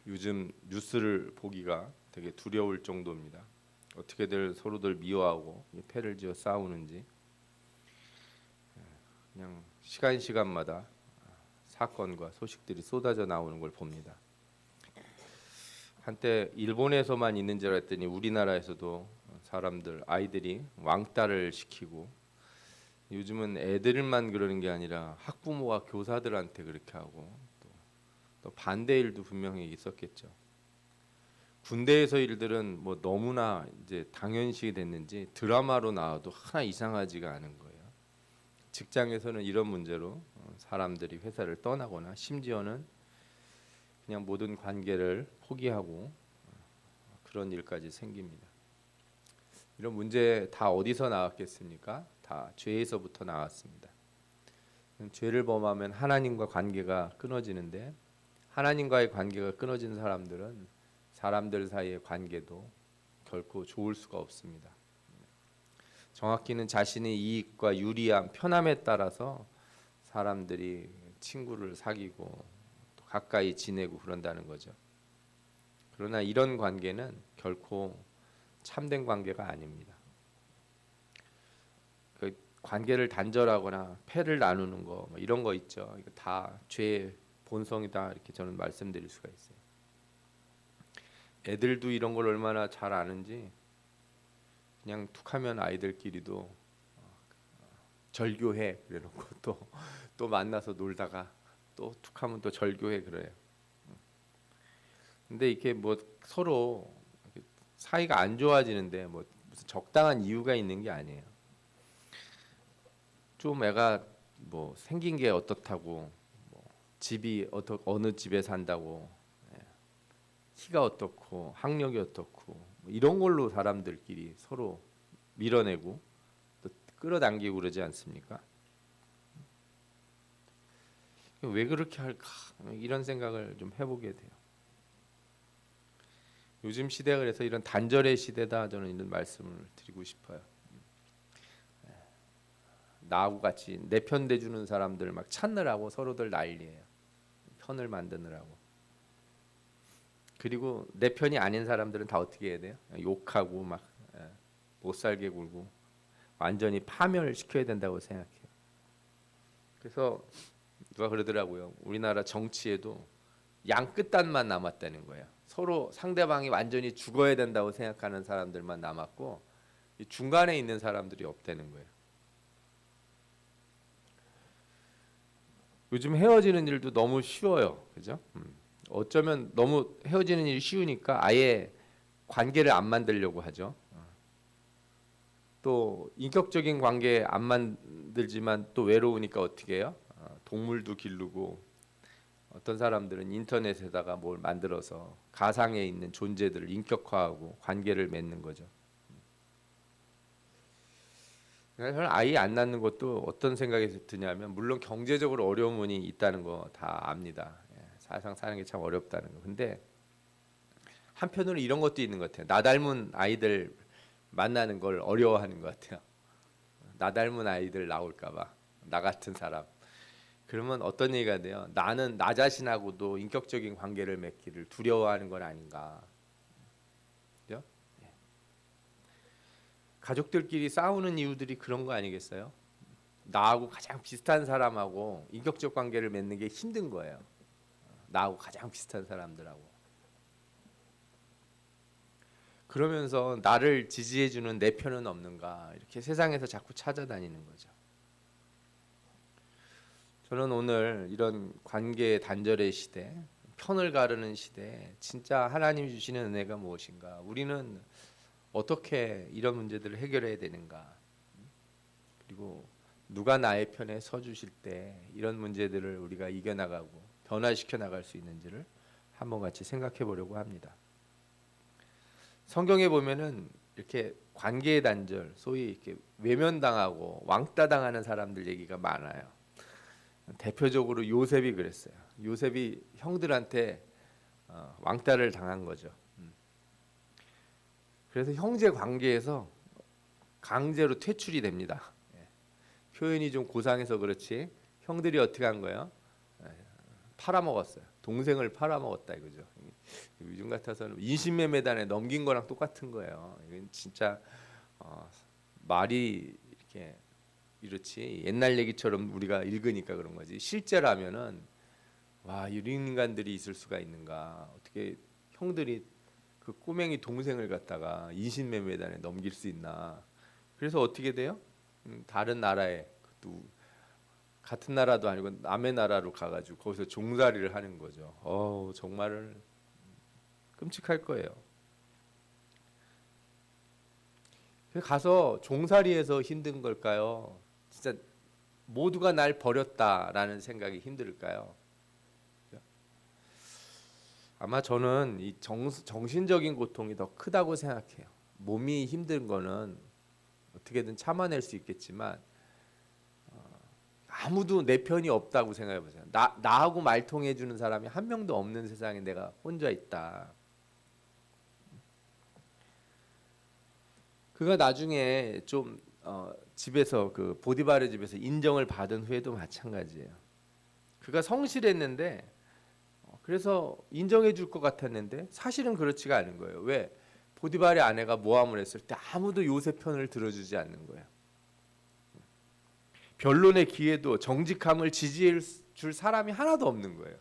요즘 뉴스를 보기가 되게 두려울 정도입니다. 어떻게들 서로들 미워하고 패를 지어 싸우는지 그냥 시간마다 사건과 소식들이 쏟아져 나오는 걸 봅니다. 한때 일본에서만 있는 줄 알았더니 우리나라에서도 사람들 아이들이 왕따를 시키고 요즘은 애들만 그러는 게 아니라 학부모가 교사들한테 그렇게 하고 또 반대 일도 분명히 있었겠죠. 군대에서 일들은 뭐 너무나 이제 당연시 됐는지 드라마로 나와도 하나 이상하지가 않은 거예요. 직장에서는 이런 문제로 사람들이 회사를 떠나거나 심지어는 그냥 모든 관계를 포기하고 그런 일까지 생깁니다. 이런 문제 다 어디서 나왔겠습니까? 다 죄에서부터 나왔습니다. 죄를 범하면 하나님과 관계가 끊어지는데 하나님과의 관계가 끊어진 사람들은 사람들 사이의 관계도 결코 좋을 수가 없습니다. 정확히는 자신의 이익과 유리함, 편함에 따라서 사람들이 친구를 사귀고 또 가까이 지내고 그런다는 거죠. 그러나 이런 관계는 결코 참된 관계가 아닙니다. 그 관계를 단절하거나 패를 나누는 거 뭐 이런 거 있죠. 이거 다 죄의 본성이다 이렇게 저는 말씀드릴 수가 있어요. 애들도 이런 걸 얼마나 잘 아는지 그냥 툭하면 아이들끼리도 절교해 그래놓고 또 만나서 놀다가 또 툭하면 또 절교해 그래요. 근데 이게 뭐 서로 사이가 안 좋아지는데 뭐 무슨 적당한 이유가 있는 게 아니에요. 좀 애가 뭐 생긴 게 어떻다고 뭐 집이 어느 집에 산다고 키가 어떻고 학력이 어떻고 뭐 이런 걸로 사람들끼리 서로 밀어내고 또 끌어당기고 그러지 않습니까? 왜 그렇게 할까? 이런 생각을 좀 해보게 돼요. 요즘 시대가 그래서 이런 단절의 시대다 저는 이런 말씀을 드리고 싶어요. 나하고 같이 내 편 대주는 사람들 막 찾느라고 서로들 난리예요. 편을 만드느라고. 그리고 내 편이 아닌 사람들은 다 어떻게 해야 돼요? 욕하고 막 못 살게 굴고 완전히 파멸을 시켜야 된다고 생각해요. 그래서 누가 그러더라고요. 우리나라 정치에도 양 끝단만 남았다는 거예요. 서로 상대방이 완전히 죽어야 된다고 생각하는 사람들만 남았고 중간에 있는 사람들이 없다는 거예요. 요즘 헤어지는 일도 너무 쉬워요. 그죠? 어쩌면 너무 헤어지는 일이 쉬우니까 아예 관계를 안 만들려고 하죠. 또 인격적인 관계 안 만들지만 또 외로우니까 어떻게 해요? 동물도 기르고 어떤 사람들은 인터넷에다가 뭘 만들어서 가상에 있는 존재들을 인격화하고 관계를 맺는 거죠. 저는 아이 안 낳는 것도 어떤 생각이 드냐면 물론 경제적으로 어려움이 있다는 거 다 압니다. 사상 사는 게 참 어렵다는 거. 근데 한편으로 이런 것도 있는 것 같아요. 나 닮은 아이들 만나는 걸 어려워하는 것 같아요. 나 닮은 아이들 나올까봐 나 같은 사람. 그러면 어떤 얘기가 돼요? 나는 나 자신하고도 인격적인 관계를 맺기를 두려워하는 건 아닌가? 그죠? 가족들끼리 싸우는 이유들이 그런 거 아니겠어요? 나하고 가장 비슷한 사람하고 인격적 관계를 맺는 게 힘든 거예요. 나하고 가장 비슷한 사람들하고. 그러면서 나를 지지해주는 내 편은 없는가 이렇게 세상에서 자꾸 찾아다니는 거죠. 저는 오늘 이런 관계 단절의 시대, 편을 가르는 시대, 진짜 하나님 주시는 은혜가 무엇인가? 우리는 어떻게 이런 문제들을 해결해야 되는가? 그리고 누가 나의 편에 서 주실 때 이런 문제들을 우리가 이겨나가고 변화시켜 나갈 수 있는지를 한번 같이 생각해 보려고 합니다. 성경에 보면은 이렇게 관계의 단절, 소위 이렇게 외면당하고 왕따당하는 사람들 얘기가 많아요. 대표적으로 요셉이 그랬어요. 요셉이 형들한테 왕따를 당한 거죠. 그래서 형제 관계에서 강제로 퇴출이 됩니다. 표현이 좀 고상해서 그렇지 형들이 어떻게 한 거예요? 팔아먹었어요. 동생을 팔아먹었다 이거죠. 요즘 같아서는 인신매매단에 넘긴 거랑 똑같은 거예요. 이건 진짜 말이 이렇게 이렇지 옛날 얘기처럼 우리가 읽으니까 그런 거지. 실제라면은 와 이런 인간들이 있을 수가 있는가. 어떻게 형들이 그 꼬맹이 동생을 갖다가 인신매매단에 넘길 수 있나. 그래서 어떻게 돼요? 다른 나라에 또 같은 나라도 아니고 남의 나라로 가가지고 거기서 종살이를 하는 거죠. 정말 끔찍할 거예요. 가서 종살이해서 힘든 걸까요? 진짜 모두가 날 버렸다라는 생각이 힘들까요? 아마 저는 이 정신적인 고통이 더 크다고 생각해요. 몸이 힘든 거는 어떻게든 참아낼 수 있겠지만 아무도 내 편이 없다고 생각해 보세요. 나하고 말통해 주는 사람이 한 명도 없는 세상에 내가 혼자 있다. 그가 나중에 좀 집에서 그 보디바르 집에서 인정을 받은 후에도 마찬가지예요. 그가 성실했는데 그래서 인정해 줄 것 같았는데 사실은 그렇지가 않은 거예요. 왜? 보디발의 아내가 모함을 했을 때 아무도 요셉 편을 들어주지 않는 거예요. 변론의 기회도 정직함을 지지해 줄 사람이 하나도 없는 거예요.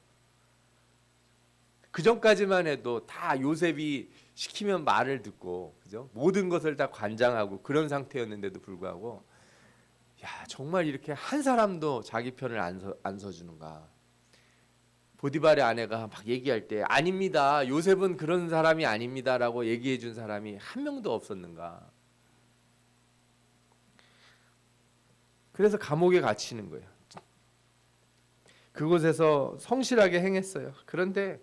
그 전까지만 해도 다 요셉이 시키면 말을 듣고 그죠? 모든 것을 다 관장하고 그런 상태였는데도 불구하고 야 정말 이렇게 한 사람도 자기 편을 안 서주는가. 보디발의 아내가 막 얘기할 때 아닙니다. 요셉은 그런 사람이 아닙니다라고 얘기해 준 사람이 한 명도 없었는가. 그래서 감옥에 갇히는 거예요. 그곳에서 성실하게 행했어요. 그런데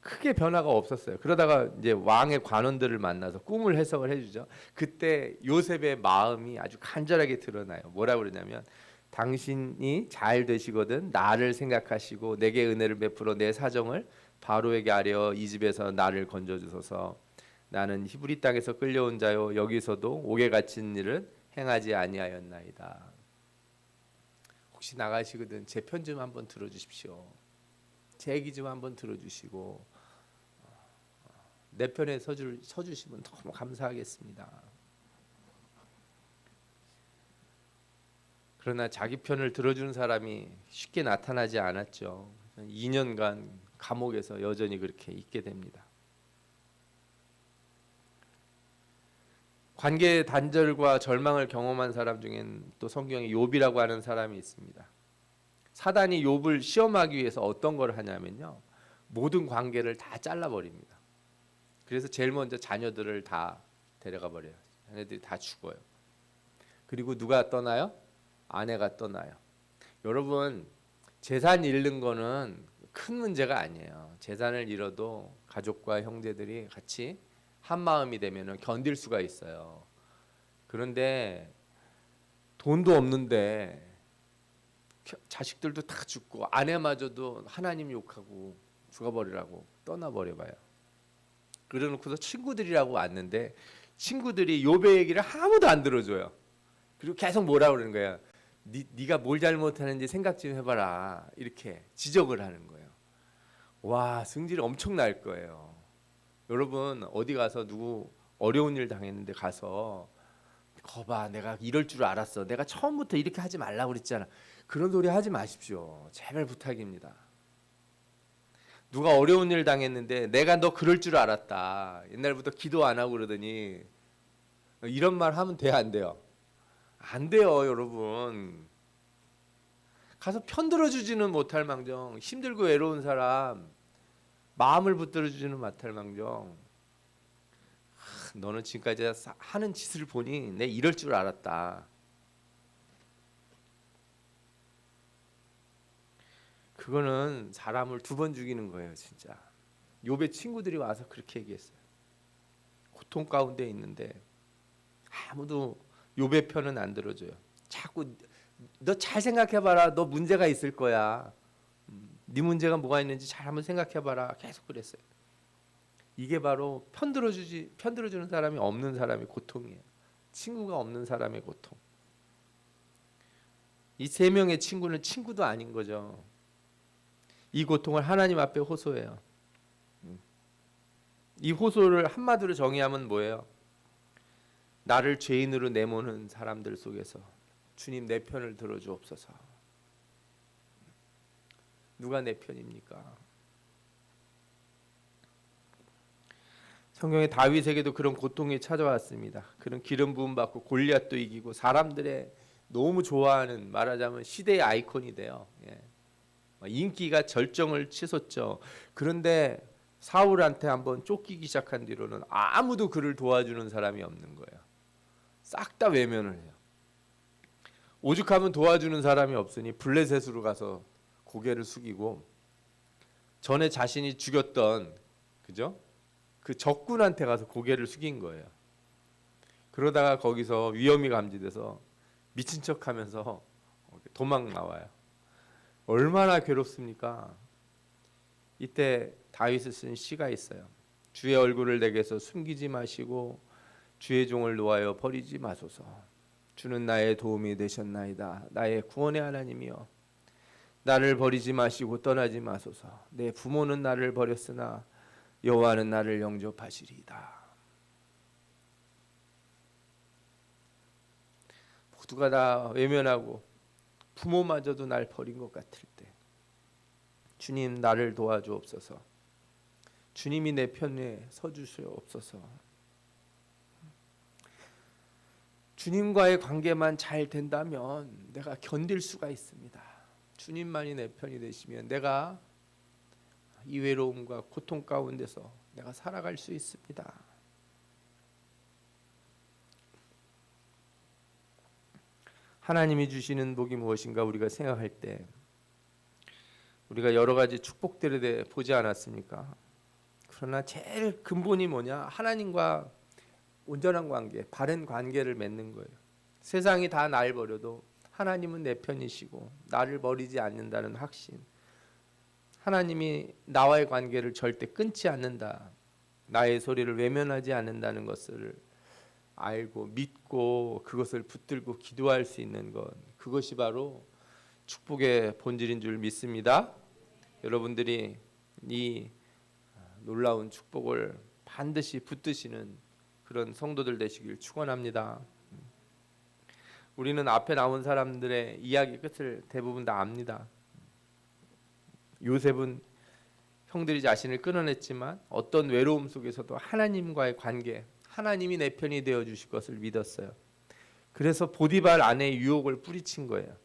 크게 변화가 없었어요. 그러다가 이제 왕의 관원들을 만나서 꿈을 해석을 해주죠. 그때 요셉의 마음이 아주 간절하게 드러나요. 뭐라고 그러냐면 당신이 잘 되시거든 나를 생각하시고 내게 은혜를 베풀어 내 사정을 바로에게 아뢰어 이 집에서 나를 건져 주소서. 나는 히브리 땅에서 끌려온 자요 여기서도 옥에 갇힌 일은 행하지 아니하였나이다. 혹시 나가시거든 제 편 좀 한번 들어주십시오. 제 얘기 좀 한번 들어주시고 내 편에 서주시면 너무 감사하겠습니다. 그러나 자기 편을 들어주는 사람이 쉽게 나타나지 않았죠. 2년간 감옥에서 여전히 그렇게 있게 됩니다. 관계 단절과 절망을 경험한 사람 중엔 또 성경에 욥이라고 하는 사람이 있습니다. 사단이 욥을 시험하기 위해서 어떤 걸 하냐면요. 모든 관계를 다 잘라버립니다. 그래서 제일 먼저 자녀들을 다 데려가 버려요. 자녀들이 다 죽어요. 그리고 누가 떠나요? 아내가 떠나요. 여러분 재산 잃는 거는 큰 문제가 아니에요. 재산을 잃어도 가족과 형제들이 같이 한 마음이 되면 견딜 수가 있어요. 그런데 돈도 없는데 자식들도 다 죽고 아내마저도 하나님 욕하고 죽어버리라고 떠나버려봐요. 그래놓고서 친구들이라고 왔는데 친구들이 욥의 얘기를 아무도 안 들어줘요. 그리고 계속 뭐라 그러는 거야. 네가 뭘 잘못하는지 생각 좀 해봐라. 이렇게 지적을 하는 거예요. 와 승질이 엄청 날 거예요. 여러분 어디 가서 누구 어려운 일 당했는데 가서 거봐 내가 이럴 줄 알았어. 내가 처음부터 이렇게 하지 말라고 그랬잖아. 그런 소리 하지 마십시오. 제발 부탁입니다. 누가 어려운 일 당했는데 내가 너 그럴 줄 알았다. 옛날부터 기도 안 하고 그러더니 이런 말 하면 돼요 안 돼요? 안 돼요 여러분. 가서 편들어주지는 못할 망정 힘들고 외로운 사람 마음을 붙들어주지는 못할 망정 너는 지금까지 하는 짓을 보니 내 이럴 줄 알았다. 그거는 사람을 두 번 죽이는 거예요 진짜. 욥의 친구들이 와서 그렇게 얘기했어요. 고통 가운데 있는데 아무도 욥의 편은 안 들어줘요. 자꾸 너 잘 생각해봐라. 너 문제가 있을 거야. 네 문제가 뭐가 있는지 잘 한번 생각해봐라. 계속 그랬어요. 이게 바로 편들어주는 사람이 없는 사람의 고통이에요. 친구가 없는 사람의 고통. 이 세 명의 친구는 친구도 아닌 거죠. 이 고통을 하나님 앞에 호소해요. 이 호소를 한마디로 정의하면 뭐예요? 나를 죄인으로 내모는 사람들 속에서 주님 내 편을 들어주옵소서. 누가 내 편입니까? 성경의 다윗에게도 그런 고통이 찾아왔습니다. 그런 기름 부음 받고 골리앗도 이기고 사람들의 너무 좋아하는, 말하자면 시대의 아이콘이 돼요. 인기가 절정을 치솟죠. 그런데 사울한테 한번 쫓기기 시작한 뒤로는 아무도 그를 도와주는 사람이 없는 거예요. 싹 다 외면을 해요. 오죽하면 도와주는 사람이 없으니 블레셋으로 가서 고개를 숙이고 전에 자신이 죽였던, 그죠? 그 적군한테 가서 고개를 숙인 거예요. 그러다가 거기서 위험이 감지돼서 미친 척하면서 도망 나와요. 얼마나 괴롭습니까? 이때 다윗이 쓴 시가 있어요. 주의 얼굴을 내게서 숨기지 마시고 주의 종을 놓아여 버리지 마소서. 주는 나의 도움이 되셨나이다. 나의 구원의 하나님이여, 나를 버리지 마시고 떠나지 마소서. 내 부모는 나를 버렸으나 여호와는 나를 영접하시리이다. 모두가 다 외면하고 부모마저도 날 버린 것 같을 때 주님 나를 도와주옵소서. 주님이 내 편에 서주시옵소서. 주님과의 관계만 잘 된다면 내가 견딜 수가 있습니다. 주님만이 내 편이 되시면 내가 이 외로움과 고통 가운데서 내가 살아갈 수 있습니다. 하나님이 주시는 복이 무엇인가 우리가 생각할 때 우리가 여러 가지 축복들에 대해 보지 않았습니까? 그러나 제일 근본이 뭐냐? 하나님과 온전한 관계, 바른 관계를 맺는 거예요. 세상이 다 날 버려도 하나님은 내 편이시고 나를 버리지 않는다는 확신. 하나님이 나와의 관계를 절대 끊지 않는다. 나의 소리를 외면하지 않는다는 것을 알고 믿고 그것을 붙들고 기도할 수 있는 것, 그것이 바로 축복의 본질인 줄 믿습니다. 여러분들이 이 놀라운 축복을 반드시 붙드시는 그런 성도들 되시길 축원합니다. 우리는 앞에 나온 사람들의 이야기 끝을 대부분 다 압니다. 요셉은 형들이 자신을 끊어냈지만 어떤 외로움 속에서도 하나님과의 관계, 하나님이 내 편이 되어 주실 것을 믿었어요. 그래서 보디발 아내의 유혹을 뿌리친 거예요.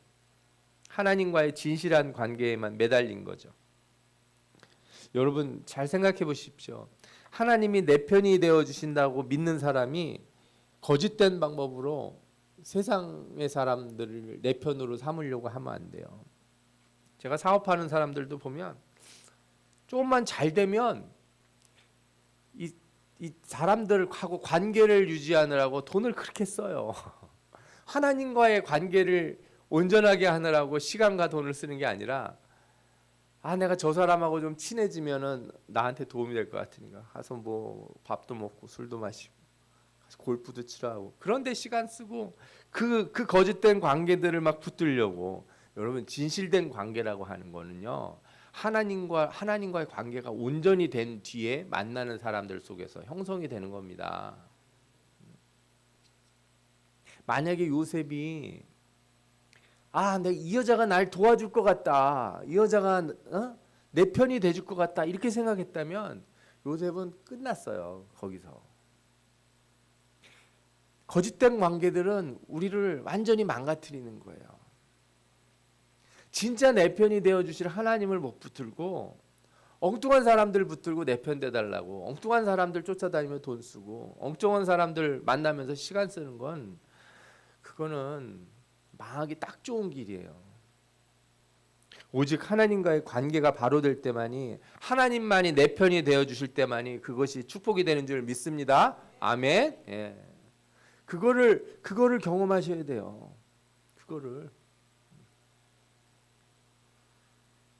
하나님과의 진실한 관계에만 매달린 거죠. 여러분 잘 생각해 보십시오. 하나님이 내 편이 되어 주신다고 믿는 사람이 거짓된 방법으로 세상의 사람들을 내 편으로 삼으려고 하면 안 돼요. 제가 사업하는 사람들도 보면 조금만 잘 되면 이 사람들하고 관계를 유지하느라고 돈을 그렇게 써요. 하나님과의 관계를 온전하게 하느라고 시간과 돈을 쓰는 게 아니라 내가 저 사람하고 좀 친해지면은 나한테 도움이 될 것 같으니까 가서 뭐 밥도 먹고 술도 마시고 골프도 치러 하고 그런데 시간 쓰고 그 거짓된 관계들을 막 붙들려고. 여러분 진실된 관계라고 하는 거는요, 하나님과의 관계가 온전히 된 뒤에 만나는 사람들 속에서 형성이 되는 겁니다. 만약에 요셉이 내가 이 여자가 날 도와줄 것 같다, 이 여자가 내 편이 돼줄 것 같다 이렇게 생각했다면 요셉은 끝났어요. 거기서 거짓된 관계들은 우리를 완전히 망가뜨리는 거예요. 진짜 내 편이 되어주실 하나님을 못 붙들고 엉뚱한 사람들 붙들고 내 편 돼달라고 엉뚱한 사람들 쫓아다니며 돈 쓰고 엉뚱한 사람들 만나면서 시간 쓰는 건 그거는 망하기 딱 좋은 길이에요. 오직 하나님과의 관계가 바로 될 때만이, 하나님만이 내 편이 되어주실 때만이 그것이 축복이 되는 줄 믿습니다. 아멘. 예. 그거를 경험하셔야 돼요. 그거를.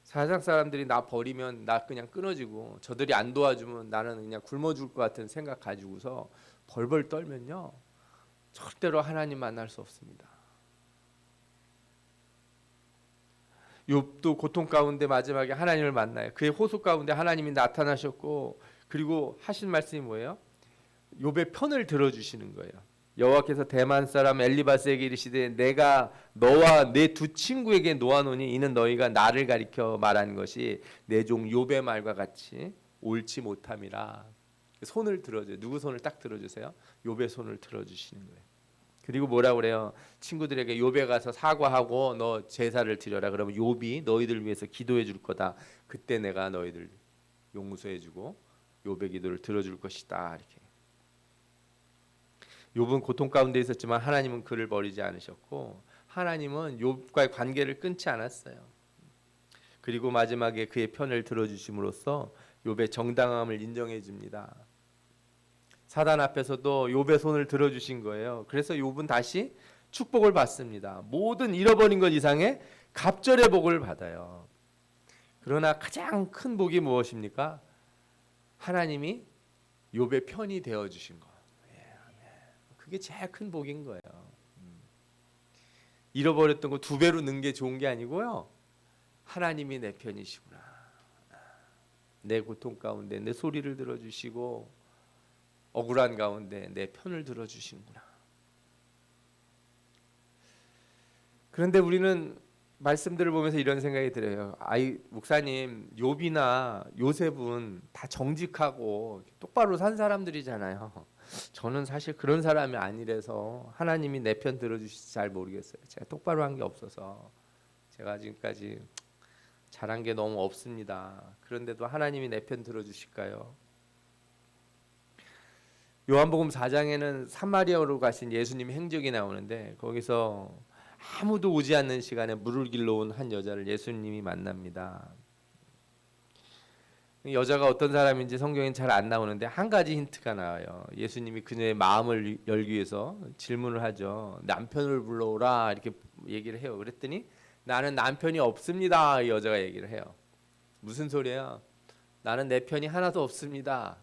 세상 사람들이 나 버리면 나 그냥 끊어지고 저들이 안 도와주면 나는 그냥 굶어 죽을 것 같은 생각 가지고서 벌벌 떨면요, 절대로 하나님 만날 수 없습니다. 욥도 고통 가운데 마지막에 하나님을 만나요. 그의 호소 가운데 하나님이 나타나셨고, 그리고 하신 말씀이 뭐예요? 욥의 편을 들어주시는 거예요. 여호와께서 대만 사람 엘리바스에게 이르시되 내가 너와 내 두 친구에게 놓아노니 이는 너희가 나를 가리켜 말한 것이 내 종 욥의 말과 같이 옳지 못함이라. 손을 들어줘요. 누구 손을 딱 들어주세요? 욥의 손을 들어주시는 거예요. 그리고 뭐라 그래요? 친구들에게 욥에 가서 사과하고 너 제사를 드려라. 그러면 욥이 너희들 위해서 기도해 줄 거다. 그때 내가 너희들 용서해 주고 욥의 기도를 들어줄 것이다. 이렇게. 욥은 고통 가운데 있었지만 하나님은 그를 버리지 않으셨고, 하나님은 욥과의 관계를 끊지 않았어요. 그리고 마지막에 그의 편을 들어주심으로써 욥의 정당함을 인정해 줍니다. 사단 앞에서도 욥의 손을 들어주신 거예요. 그래서 욥은 다시 축복을 받습니다. 모든 잃어버린 것 이상의 갑절의 복을 받아요. 그러나 가장 큰 복이 무엇입니까? 하나님이 욥의 편이 되어 주신 거. 그게 제일 큰 복인 거예요. 잃어버렸던 거 두 배로 는 게 좋은 게 아니고요. 하나님이 내 편이시구나. 내 고통 가운데 내 소리를 들어주시고 억울한 가운데 내 편을 들어주시는구나. 그런데 우리는 말씀들을 보면서 이런 생각이 들어요. 목사님, 욥이나 요셉은 다 정직하고 똑바로 산 사람들이잖아요. 저는 사실 그런 사람이 아니라서 하나님이 내 편 들어주실지 잘 모르겠어요. 제가 똑바로 한 게 없어서 제가 지금까지 잘한 게 너무 없습니다. 그런데도 하나님이 내 편 들어주실까요? 요한복음 4장에는 사마리아로 가신 예수님 행적이 나오는데, 거기서 아무도 오지 않는 시간에 물을 길러 온 한 여자를 예수님이 만납니다. 여자가 어떤 사람인지 성경엔 잘 안 나오는데 한 가지 힌트가 나와요. 예수님이 그녀의 마음을 열기 위해서 질문을 하죠. 남편을 불러오라 이렇게 얘기를 해요. 그랬더니 나는 남편이 없습니다. 이 여자가 얘기를 해요. 무슨 소리예요? 나는 내 편이 하나도 없습니다.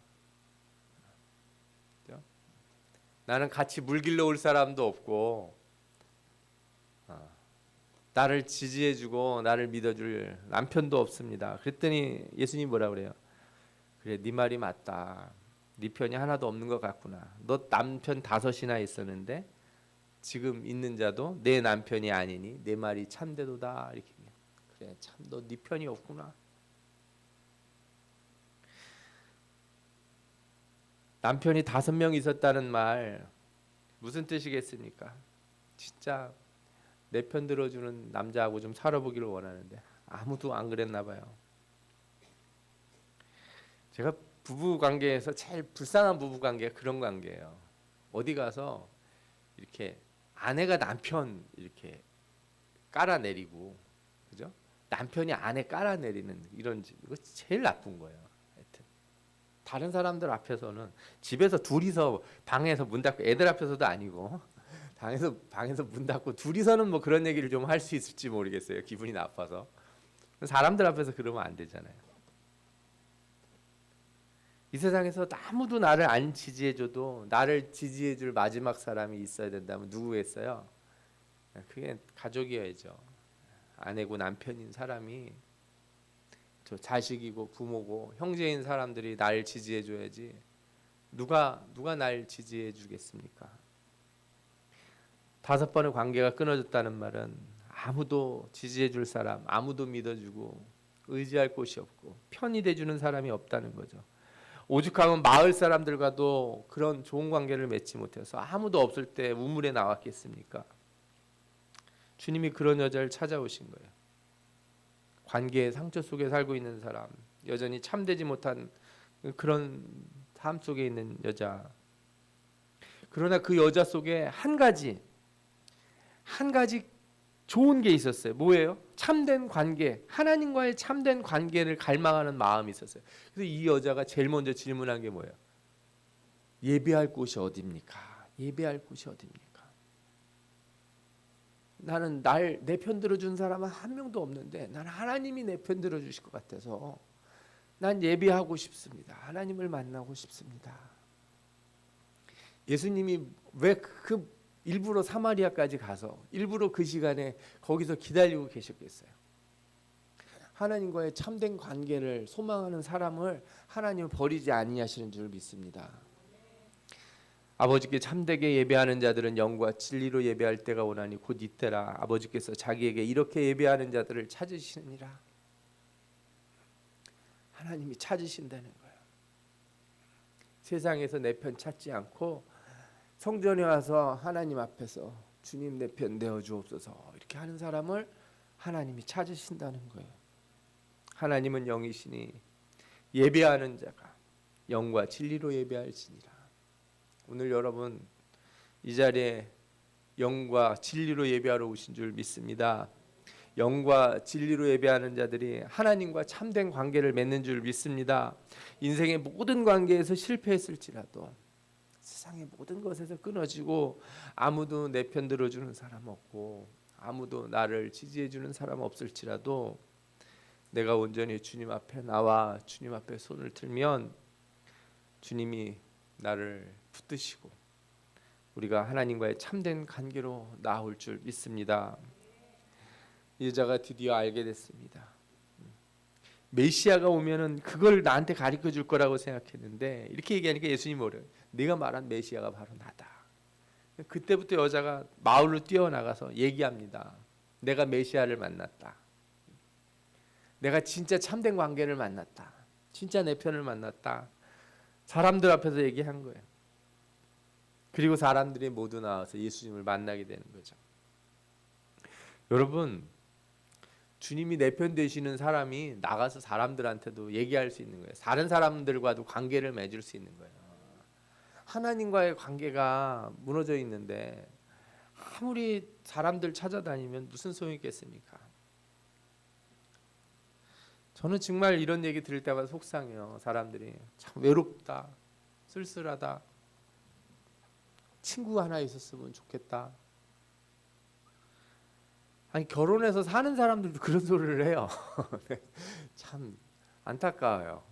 나는 같이 물 길러 올 사람도 없고 나를 지지해주고 나를 믿어줄 남편도 없습니다. 그랬더니 예수님 뭐라 그래요? 그래, 네 말이 맞다. 네 편이 하나도 없는 것 같구나. 너 남편 5이나 있었는데 지금 있는 자도 내 남편이 아니니 내 말이 참되도다. 이렇게. 그래, 참 너 네 편이 없구나. 남편이 5명 있었다는 말 무슨 뜻이겠습니까? 진짜 내 편 들어주는 남자하고 좀 살아보기를 원하는데 아무도 안 그랬나 봐요. 제가 부부 관계에서 제일 불쌍한 부부 관계가 그런 관계예요. 어디 가서 이렇게 아내가 남편 이렇게 깔아내리고, 그죠? 남편이 아내 깔아내리는 이런, 이거 제일 나쁜 거예요. 하여튼 다른 사람들 앞에서는, 집에서 둘이서 방에서 문 닫고, 애들 앞에서도 아니고 방에서 문 닫고 둘이서는 뭐 그런 얘기를 좀 할 수 있을지 모르겠어요. 기분이 나빠서. 사람들 앞에서 그러면 안 되잖아요. 이 세상에서 아무도 나를 안 지지해줘도 나를 지지해줄 마지막 사람이 있어야 된다면 누구겠어요? 그게 가족이어야죠. 아내고 남편인 사람이, 저 자식이고 부모고 형제인 사람들이 날 지지해줘야지 누가 날 지지해주겠습니까? 5번의 관계가 끊어졌다는 말은 아무도 지지해줄 사람, 아무도 믿어주고 의지할 곳이 없고 편이 돼주는 사람이 없다는 거죠. 오죽하면 마을 사람들과도 그런 좋은 관계를 맺지 못해서 아무도 없을 때 우물에 나왔겠습니까? 주님이 그런 여자를 찾아오신 거예요. 관계의 상처 속에 살고 있는 사람, 여전히 참되지 못한 그런 삶 속에 있는 여자. 그러나 그 여자 속에 한 가지 좋은 게 있었어요. 뭐예요? 참된 관계, 하나님과의 참된 관계를 갈망하는 마음이 있었어요. 그래서 이 여자가 제일 먼저 질문한 게 뭐예요? 예배할 곳이 어디입니까? 예배할 곳이 어디입니까? 나는 내 편 들어준 사람은 한 명도 없는데 나는 하나님이 내 편 들어주실 것 같아서 난 예배하고 싶습니다. 하나님을 만나고 싶습니다. 예수님이 왜 일부러 사마리아까지 가서 일부러 그 시간에 거기서 기다리고 계셨겠어요? 하나님과의 참된 관계를 소망하는 사람을 하나님은 버리지 아니하시는 줄 믿습니다. 아버지께 참되게 예배하는 자들은 영과 진리로 예배할 때가 오나니 곧 이때라. 아버지께서 자기에게 이렇게 예배하는 자들을 찾으시느니라. 하나님이 찾으신다는 거예요. 세상에서 내 편 찾지 않고 성전에 와서 하나님 앞에서 주님 내 편 내어 주옵소서 이렇게 하는 사람을 하나님이 찾으신다는 거예요. 하나님은 영이시니 예배하는 자가 영과 진리로 예배할지니라. 오늘 여러분 이 자리에 영과 진리로 예배하러 오신 줄 믿습니다. 영과 진리로 예배하는 자들이 하나님과 참된 관계를 맺는 줄 믿습니다. 인생의 모든 관계에서 실패했을지라도 세상의 모든 것에서 끊어지고 아무도 내 편 들어주는 사람 없고 아무도 나를 지지해주는 사람 없을지라도 내가 온전히 주님 앞에 나와 주님 앞에 손을 들면 주님이 나를 붙드시고 우리가 하나님과의 참된 관계로 나올 줄 믿습니다. 이 여자가 드디어 알게 됐습니다. 메시아가 오면은 그걸 나한테 가르쳐 줄 거라고 생각했는데 이렇게 얘기하니까 예수님이 뭐래요? 네가 말한 메시아가 바로 나다. 그때부터 여자가 마을로 뛰어나가서 얘기합니다. 내가 메시아를 만났다. 내가 진짜 참된 관계를 만났다. 진짜 내 편을 만났다. 사람들 앞에서 얘기한 거예요. 그리고 사람들이 모두 나와서 예수님을 만나게 되는 거죠. 여러분, 주님이 내 편 되시는 사람이 나가서 사람들한테도 얘기할 수 있는 거예요. 다른 사람들과도 관계를 맺을 수 있는 거예요. 하나님과의 관계가 무너져 있는데 아무리 사람들 찾아다니면 무슨 소용이 있겠습니까? 저는 정말 이런 얘기 들을 때마다 속상해요. 사람들이 참 외롭다, 쓸쓸하다, 친구 하나 있었으면 좋겠다. 아니 결혼해서 사는 사람들도 그런 소리를 해요. 참 안타까워요.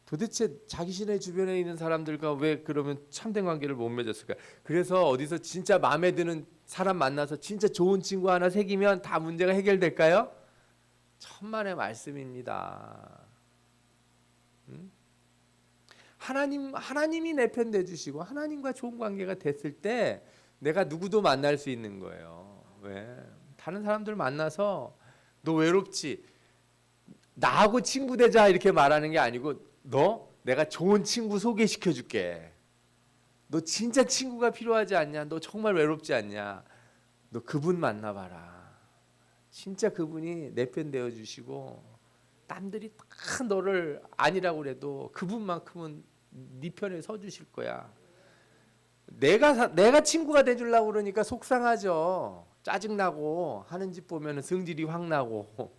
도대체 자기네 주변에 있는 사람들과 왜 그러면 참된 관계를 못 맺었을까? 그래서 어디서 진짜 마음에 드는 사람 만나서 진짜 좋은 친구 하나 새기면 다 문제가 해결될까요? 천만의 말씀입니다. 하나님이 내 편 돼주시고 하나님과 좋은 관계가 됐을 때 내가 누구도 만날 수 있는 거예요. 왜? 다른 사람들 만나서 너 외롭지? 나하고 친구 되자 이렇게 말하는 게 아니고 너 내가 좋은 친구 소개시켜 줄게. 너 진짜 친구가 필요하지 않냐? 너 정말 외롭지 않냐? 너 그분 만나봐라. 진짜 그분이 내 편 되어 주시고 남들이 다 너를 아니라고 그래도 그분만큼은 네 편에 서 주실 거야. 내가 친구가 돼 주려고 그러니까 속상하죠. 짜증나고 하는 짓 보면 성질이 확 나고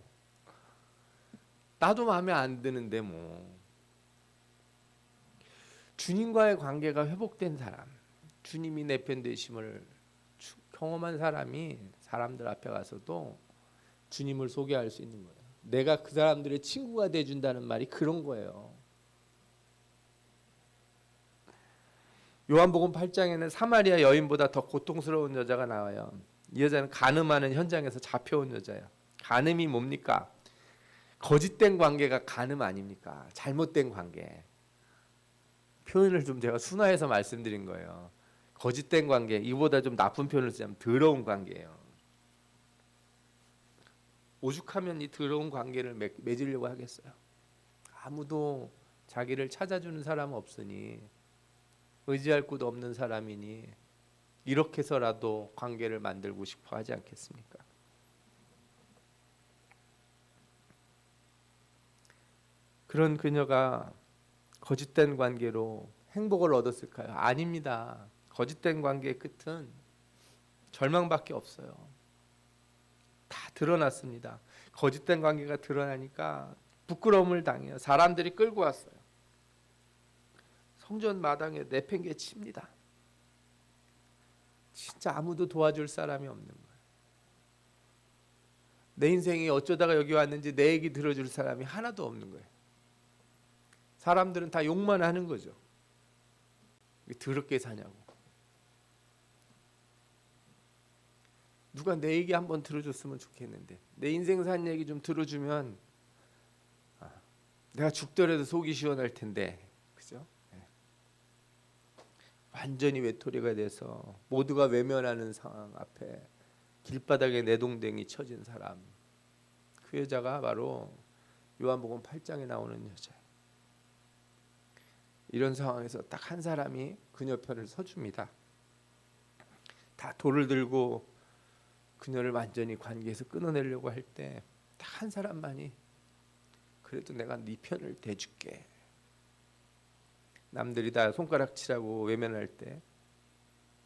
나도 마음에 안 드는데 뭐. 주님과의 관계가 회복된 사람, 주님이 내 편 되심을 경험한 사람이 사람들 앞에 가서도 주님을 소개할 수 있는 거예요. 내가 그 사람들의 친구가 돼 준다는 말이 그런 거예요. 요한복음 8장에는 사마리아 여인보다 더 고통스러운 여자가 나와요. 이 여자는 간음하는 현장에서 잡혀온 여자예요. 간음이 뭡니까? 거짓된 관계가 간음 아닙니까? 잘못된 관계. 표현을 좀 제가 순화해서 말씀드린 거예요. 거짓된 관계, 이보다 좀 나쁜 표현을 쓰자면 더러운 관계예요. 오죽하면 이 더러운 관계를 맺으려고 하겠어요. 아무도 자기를 찾아주는 사람 없으니 의지할 곳 없는 사람이니 이렇게 해서라도 관계를 만들고 싶어 하지 않겠습니까? 그런 그녀가 거짓된 관계로 행복을 얻었을까요? 아닙니다. 거짓된 관계의 끝은 절망밖에 없어요. 다 드러났습니다. 거짓된 관계가 드러나니까 부끄러움을 당해요. 사람들이 끌고 왔어요. 성전 마당에 내팽개 칩니다. 진짜 아무도 도와줄 사람이 없는 거예요. 내 인생이 어쩌다가 여기 왔는지 내 얘기 들어줄 사람이 하나도 없는 거예요. 사람들은 다 욕만 하는 거죠. 왜 더럽게 사냐고. 누가 내 얘기 한번 들어줬으면 좋겠는데 내 인생 산 얘기 좀 들어주면 내가 죽더라도 속이 시원할 텐데, 그죠? 네. 완전히 외톨이가 돼서 모두가 외면하는 상황 앞에 길바닥에 내동댕이 쳐진 사람, 그 여자가 바로 요한복음 8장에 나오는 여자예요. 이런 상황에서 딱 한 사람이 그녀 편을 서줍니다. 다 돌을 들고 그녀를 완전히 관계에서 끊어내려고 할 때 딱 한 사람만이 그래도 내가 네 편을 대줄게. 남들이 다 손가락치라고 외면할 때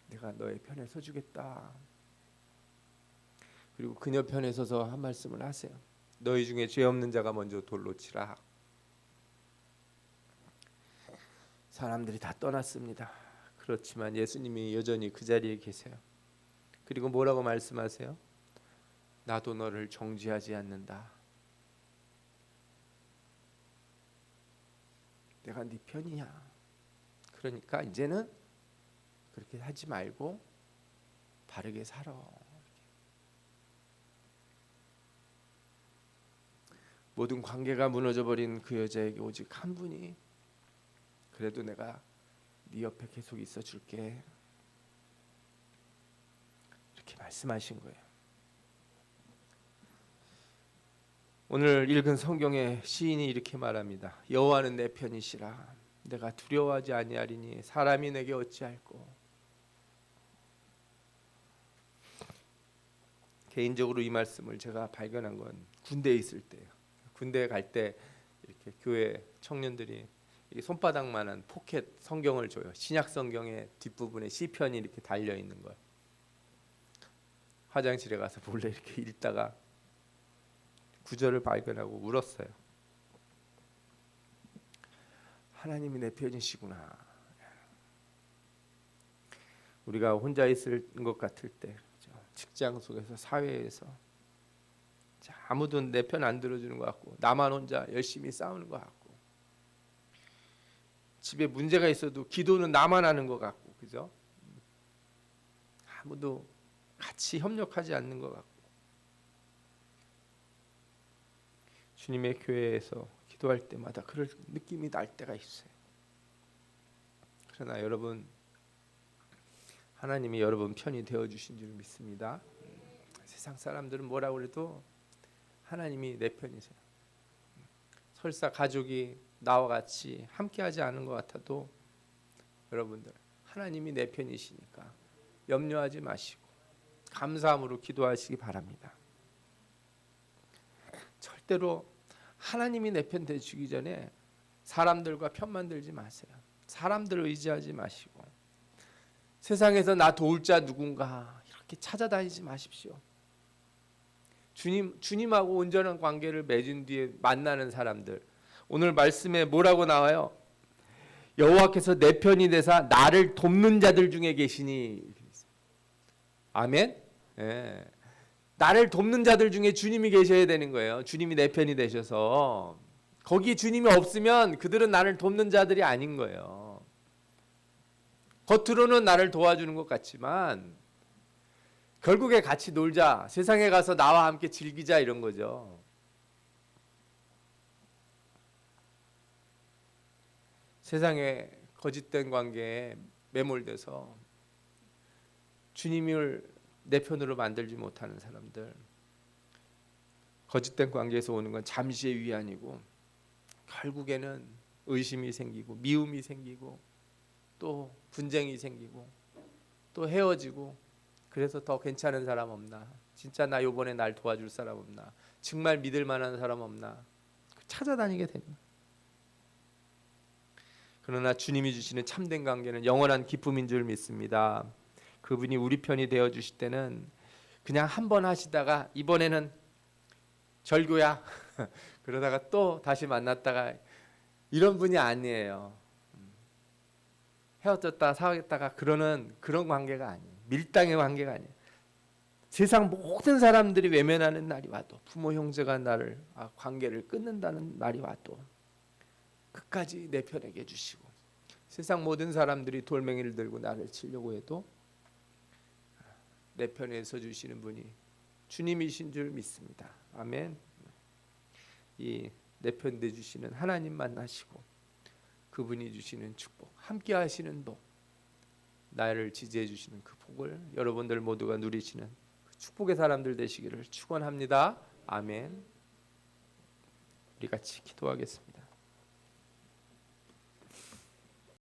내가 너의 편에 서주겠다. 그리고 그녀 편에 서서 한 말씀을 하세요. 너희 중에 죄 없는 자가 먼저 돌로 치라. 사람들이 다 떠났습니다. 그렇지만 예수님이 여전히 그 자리에 계세요. 그리고 뭐라고 말씀하세요? 나도 너를 정죄하지 않는다. 내가 네 편이야. 그러니까 이제는 그렇게 하지 말고 바르게 살아. 모든 관계가 무너져버린 그 여자에게 오직 한 분이 그래도 내가 네 옆에 계속 있어줄게, 이렇게 말씀하신 거예요. 오늘 읽은 성경의 시인이 이렇게 말합니다. 여호와는 내 편이시라. 내가 두려워하지 아니하리니 사람이 내게 어찌할꼬. 개인적으로 이 말씀을 제가 발견한 건 군대에 있을 때예요. 군대에 갈 때 이렇게 교회 청년들이 손바닥만한 포켓 성경을 줘요. 신약 성경의 뒷부분에 시편이 이렇게 달려 있는 걸. 화장실에 가서 몰래 이렇게 읽다가 구절을 발견하고 울었어요. 하나님이 내 편이시구나. 우리가 혼자 있을 것 같을 때, 직장 속에서, 사회에서 아무도 내 편 안 들어주는 것 같고, 나만 혼자 열심히 싸우는 것 같고, 집에 문제가 있어도 기도는 나만 하는 것 같고, 그죠? 아무도 같이 협력하지 않는 것 같고, 주님의 교회에서 기도할 때마다 그럴 느낌이 날 때가 있어요. 그러나 여러분, 하나님이 여러분 편이 되어 주신 줄 믿습니다. 세상 사람들은 뭐라고 그래도 하나님이 내 편이세요. 설사 가족이 나와 같이 함께하지 않은 것 같아도 여러분들 하나님이 내 편이시니까 염려하지 마시고 감사함으로 기도하시기 바랍니다. 절대로 하나님이 내 편 되시기 전에 사람들과 편만 들지 마세요. 사람들을 의지하지 마시고 세상에서 나 도울 자 누군가 이렇게 찾아다니지 마십시오. 주님하고 온전한 관계를 맺은 뒤에 만나는 사람들, 오늘 말씀에 뭐라고 나와요? 여호와께서 내 편이 되사 나를 돕는 자들 중에 계시니. 아멘. 예. 나를 돕는 자들 중에 주님이 계셔야 되는 거예요. 주님이 내 편이 되셔서. 거기 주님이 없으면 그들은 나를 돕는 자들이 아닌 거예요. 겉으로는 나를 도와주는 것 같지만 결국에 같이 놀자, 세상에 가서 나와 함께 즐기자, 이런 거죠. 세상의 거짓된 관계에 매몰돼서 주님을 내 편으로 만들지 못하는 사람들, 거짓된 관계에서 오는 건 잠시의 위안이고 결국에는 의심이 생기고 미움이 생기고 또 분쟁이 생기고 또 헤어지고, 그래서 더 괜찮은 사람 없나, 진짜 나 요번에 날 도와줄 사람 없나, 정말 믿을 만한 사람 없나 찾아다니게 됩니다. 그러나 주님이 주시는 참된 관계는 영원한 기쁨인 줄 믿습니다. 그분이 우리 편이 되어 주실 때는 그냥 한 번 하시다가 이번에는 절교야 그러다가 또 다시 만났다가 이런 분이 아니에요. 헤어졌다 사귀었다가 그러는 그런 관계가 아니에요. 밀당의 관계가 아니에요. 세상 모든 사람들이 외면하는 날이 와도, 부모 형제가 나를 관계를 끊는다는 날이 와도 끝까지 내 편에게 해주시고, 세상 모든 사람들이 돌멩이를 들고 나를 치려고 해도 내 편에 서 주시는 분이 주님이신 줄 믿습니다. 아멘. 이 내 편 돼 주시는 하나님 만나시고 그분이 주시는 축복, 함께 하시는 복, 나를 지지해 주시는 그 복을 여러분들 모두가 누리시는 그 축복의 사람들 되시기를 축원합니다. 아멘. 우리 같이 기도하겠습니다.